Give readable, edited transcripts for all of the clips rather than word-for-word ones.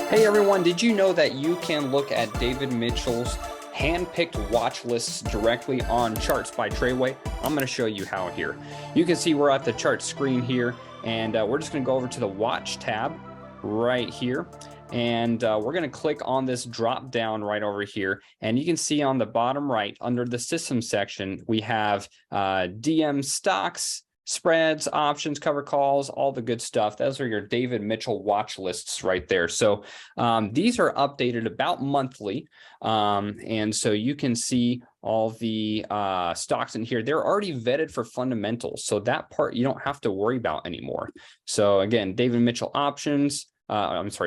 Hey everyone, did you know that you can look at David Mitchell's hand-picked watch lists directly on Charts by TRADEway? I'm going to show you how here. You can see we're at the chart screen here, and we're just going to go over to the Watch tab right here. And we're going to click on this drop down right over here. And you can see on the bottom right, under the System section, we have DM stocks, spreads, options, cover calls, all the good stuff. Those are your David Mitchell watch lists right there. So these are updated about monthly. And so you can see all the stocks in here. They're already vetted for fundamentals. So that part you don't have to worry about anymore. So again, David Mitchell options,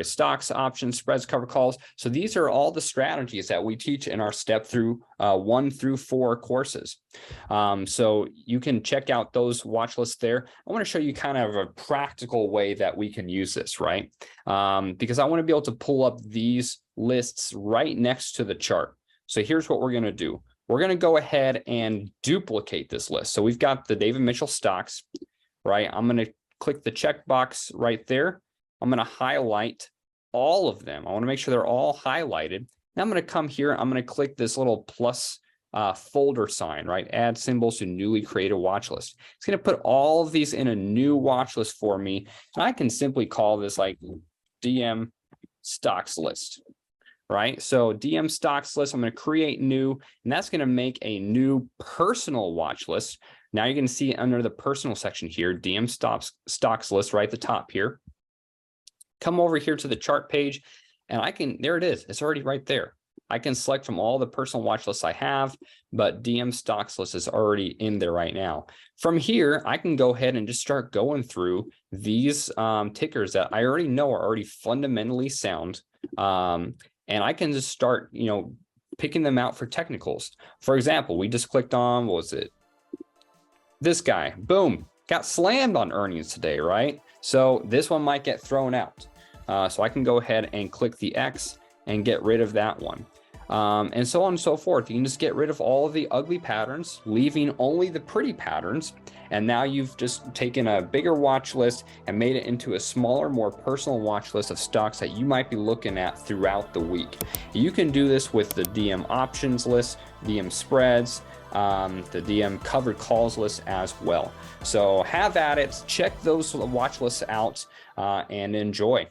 stocks, options, spreads, cover calls. So these are all the strategies that we teach in our step through 1 through 4 courses. So you can check out those watch lists there. I want to show you kind of a practical way that we can use this, right? Because I want to be able to pull up these lists right next to the chart. So here's what we're going to do. We're going to go ahead and duplicate this list. So we've got the David Mitchell stocks, right? I'm going to click the checkbox right there. I'm going to highlight all of them. I want to make sure they're all highlighted. Now I'm going to come here. I'm going to click this little plus folder sign, right? Add symbols to newly create a watch list. It's going to put all of these in a new watch list for me. And I can simply call this like DM stocks list, right? So DM stocks list, I'm going to create new, and that's going to make a new personal watch list. Now you're going to see under the personal section here, DM stocks list right at the top here. Come over here to the chart page, and there it is. It's already right there. I can select from all the personal watch lists I have, but DM stocks list is already in there right now. From here, I can go ahead and just start going through these tickers that I already know are already fundamentally sound. And I can just start, picking them out for technicals. For example, we just clicked on, what was it? This guy, boom, got slammed on earnings today, right? So this one might get thrown out. So I can go ahead and click the X and get rid of that one. And so on and so forth. You can just get rid of all of the ugly patterns, leaving only the pretty patterns. And now you've just taken a bigger watch list and made it into a smaller, more personal watch list of stocks that you might be looking at throughout the week. You can do this with the DM options list, DM spreads, the DM covered calls list as well. So have at it, check those watch lists out, and enjoy.